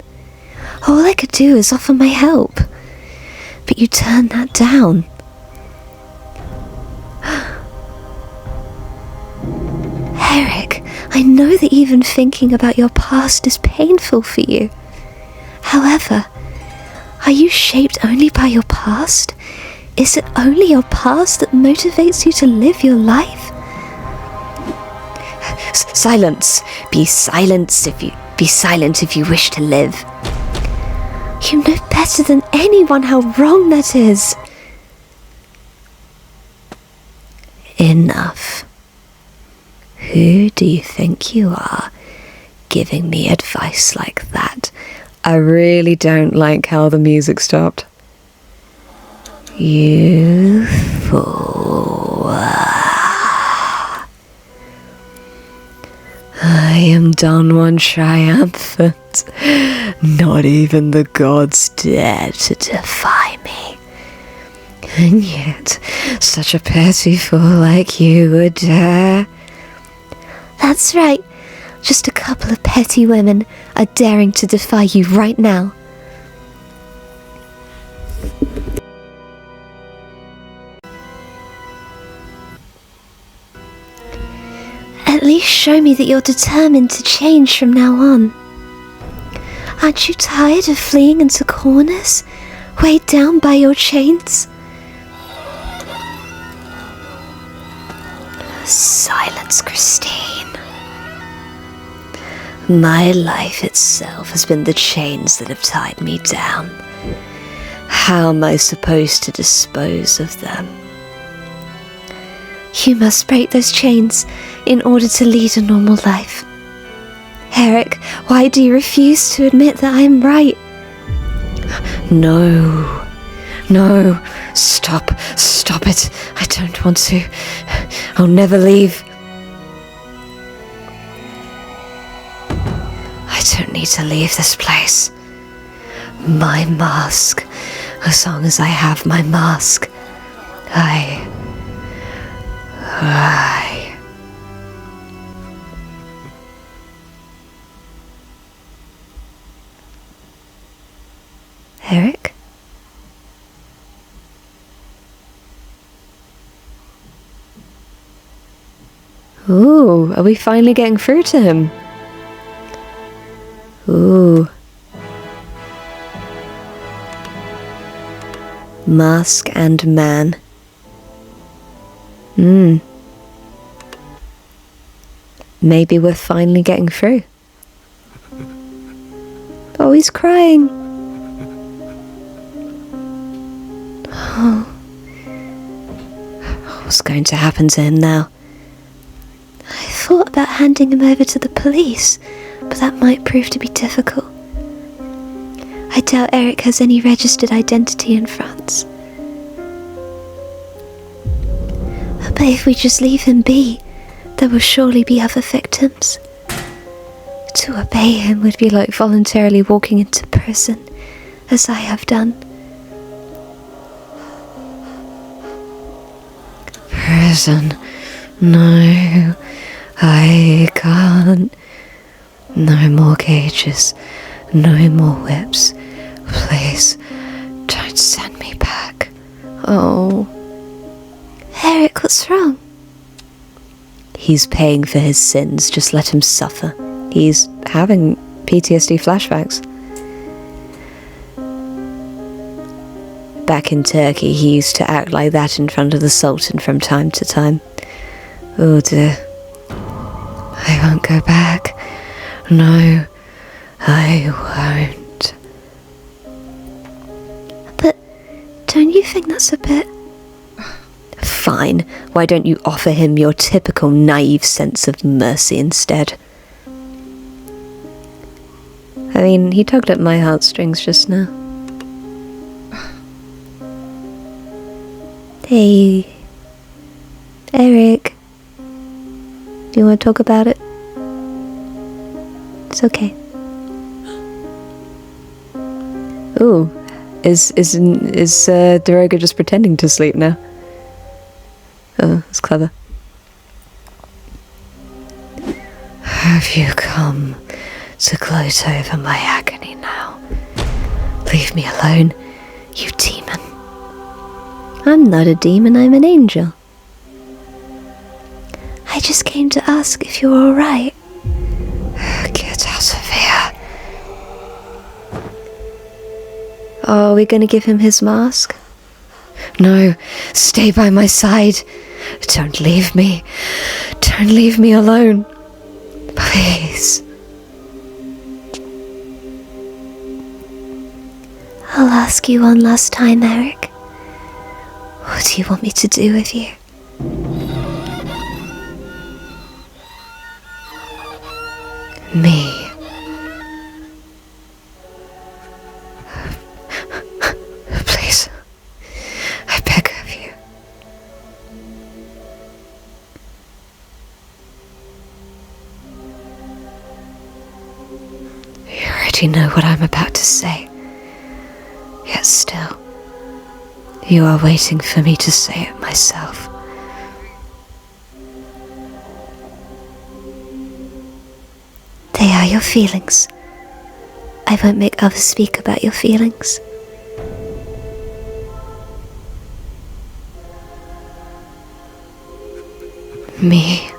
All I could do is offer my help. But you turned that down. Erik, I know that even thinking about your past is painful for you. However, are you shaped only by your past? Is it only your past that motivates you to live your life? Silence. Be silent if you wish to live. You know better than anyone how wrong that is. Enough. Who do you think you are, giving me advice like that? I really don't like how the music stopped. You fool. I am done one triumphant. Not even the gods dare to defy me. And yet, such a petty fool like you would dare. That's right. Just a couple of petty women are daring to defy you right now. At least show me that you're determined to change from now on. Aren't you tired of fleeing into corners, weighed down by your chains? Silence, Christine. My life itself has been the chains that have tied me down. How am I supposed to dispose of them? You must break those chains in order to lead a normal life. Erik, why do you refuse to admit that I am right? No. Stop it. I don't want to. I'll never leave. I don't need to leave this place. My mask. As long as I have my mask, I... Erik? Ooh, are we finally getting through to him? Ooh. Mask and man. Maybe we're finally getting through. Oh, he's crying. Oh. What's going to happen to him now? I thought about handing him over to the police, but that might prove to be difficult. I doubt Erik has any registered identity in France. But if we just leave him be, there will surely be other victims. To obey him would be like voluntarily walking into prison, as I have done. Prison? No, I can't. No more cages, no more whips. Please, don't send me back. Oh. Erik, what's wrong? He's paying for his sins, just let him suffer. He's having PTSD flashbacks. Back in Turkey, he used to act like that in front of the Sultan from time to time. Oh dear. I won't go back. No, I won't. But don't you think that's a bit... Fine. Why don't you offer him your typical naive sense of mercy instead? I mean, he tugged at my heartstrings just now. Hey, Erik. Do you want to talk about it? It's okay. Ooh, is Daroga just pretending to sleep now? Oh, that's clever. Have you come to gloat over my agony now? Leave me alone, you demon. I'm not a demon, I'm an angel. I just came to ask if you're alright. Get out of here. Are we going to give him his mask? No, stay by my side. Don't leave me. Don't leave me alone. Please. I'll ask you one last time, Erik. What do you want me to do with you? Me. Please, I beg of you. You already know what I'm about to say, yet still, you are waiting for me to say it myself. They are your feelings. I won't make others speak about your feelings. Me.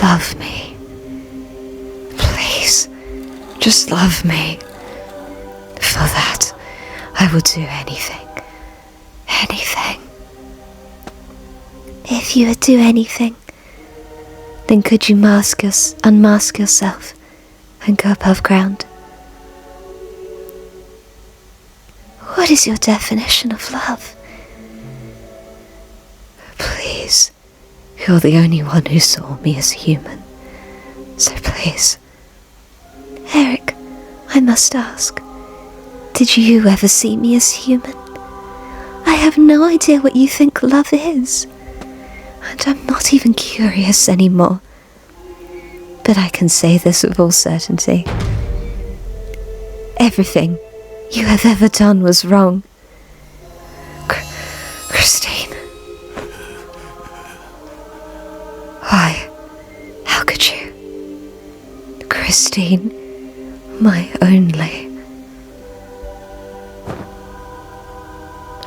Love me. Please, just love me. For that, I will do anything. Anything. If you would do anything, then could you unmask yourself and go above ground? What is your definition of love? Please, you're the only one who saw me as human. So please. Erik, I must ask, did you ever see me as human? I have no idea what you think love is. And I'm not even curious anymore. But I can say this with all certainty. Everything you have ever done was wrong. Christine. Why? How could you? Christine, my only.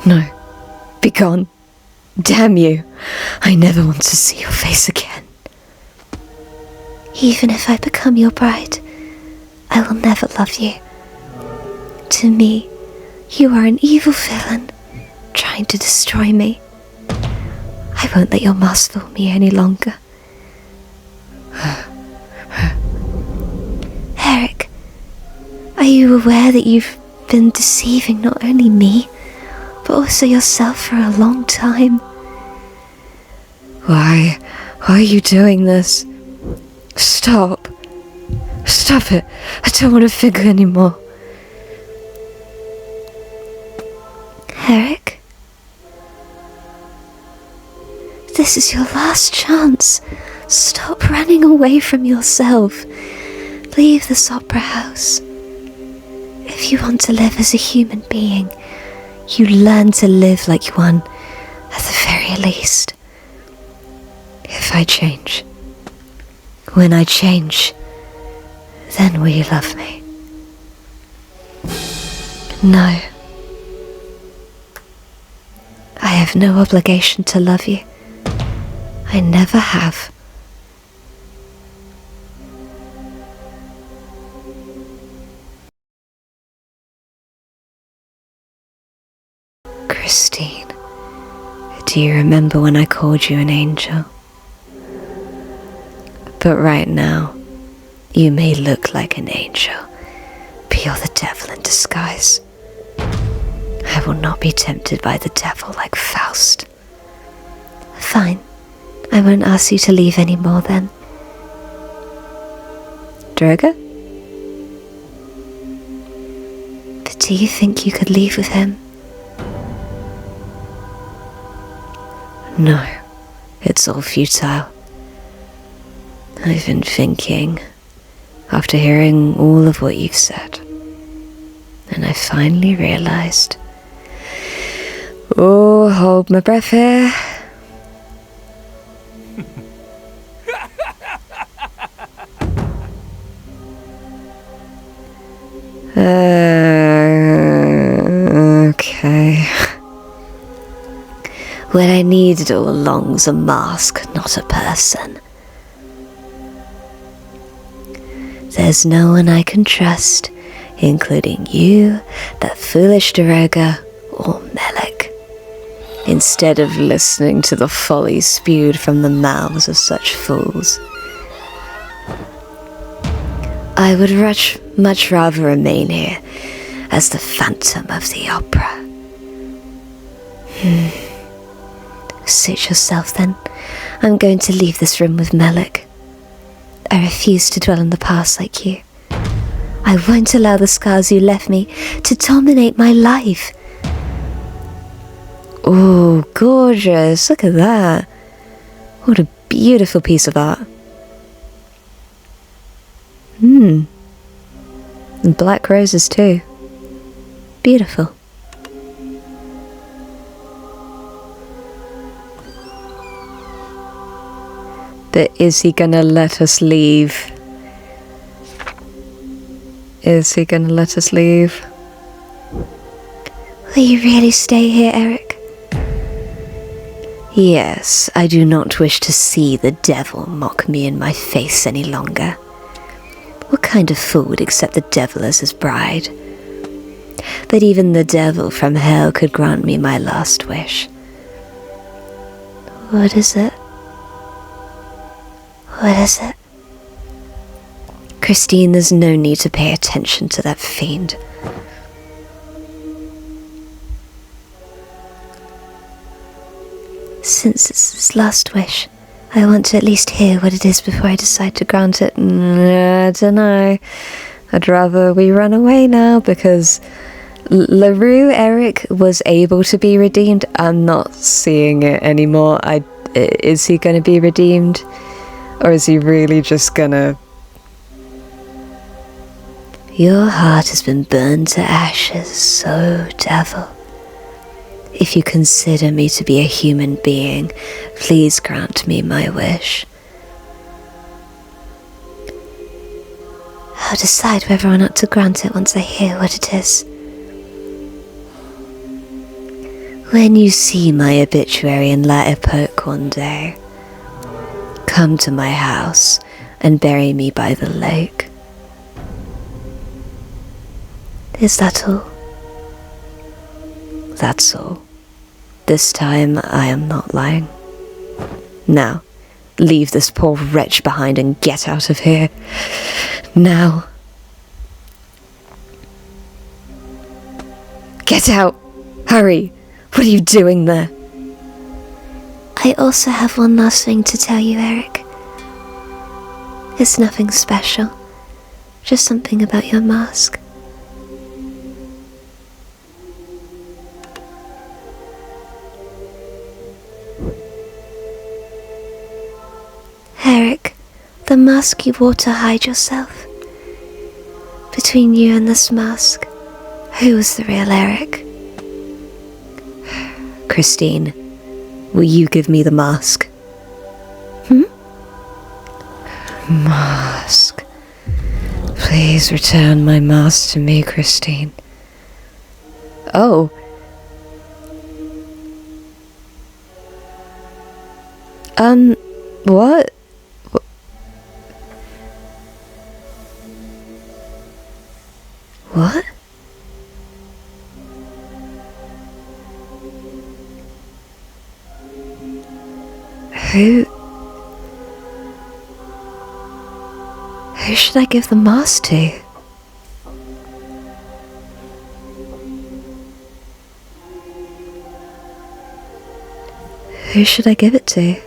No, be gone. Damn you. I never want to see your face again. Even if I become your bride, I will never love you. To me, you are an evil villain, trying to destroy me. I won't let your mask fool me any longer. Erik, are you aware that you've been deceiving not only me, but also yourself for a long time? Why are you doing this? Stop. Stop it. I don't want to think anymore. Erik, this is your last chance. Stop running away from yourself. Leave this opera house. If you want to live as a human being, you learn to live like one, at the very least. If I change, when I change, then will you love me? No. I have no obligation to love you. I never have. Christine, do you remember when I called you an angel? But right now, you may look like an angel, but you're the devil in disguise. I will not be tempted by the devil like Faust. Fine. I won't ask you to leave anymore then. Daroga? But do you think you could leave with him? No, it's all futile. I've been thinking, after hearing all of what you've said, and I finally realized. Oh, hold my breath here. Okay. What I needed all along was a mask, not a person. There's no one I can trust, including you, that foolish Daroga, or Melek. Instead of listening to the folly spewed from the mouths of such fools, I would much rather remain here as the Phantom of the Opera. Suit yourself then. I'm going to leave this room with Melek. I refuse to dwell in the past like you. I won't allow the scars you left me to dominate my life. Oh, gorgeous. Look at that. What a beautiful piece of art. And black roses too. Beautiful. But is he gonna let us leave? Is he gonna let us leave? Will you really stay here, Erik? Yes, I do not wish to see the devil mock me in my face any longer. What kind of fool would accept the devil as his bride? But even the devil from hell could grant me my last wish. What is it? What is it? Christine, there's no need to pay attention to that fiend. Since it's his last wish, I want to at least hear what it is before I decide to grant it. I don't know. I'd rather we run away now, because LaRue Erik was able to be redeemed. I'm not seeing it anymore. Is he going to be redeemed? Or is he really just gonna... Your heart has been burned to ashes, so devil. If you consider me to be a human being, please grant me my wish. I'll decide whether or not to grant it once I hear what it is. When you see my obituary in La Epoque one day, come to my house and bury me by the lake. Is that all? That's all. This time I am not lying. Now, leave this poor wretch behind and get out of here. Now. Get out! Hurry! What are you doing there? I also have one last thing to tell you, Erik. It's nothing special. Just something about your mask. Erik, the mask you wore to hide yourself. Between you and this mask, who was the real Erik? Christine, will you give me the mask? Mask. Please return my mask to me, Christine. Oh. What? What? Who should I give the mask to? Who should I give it to?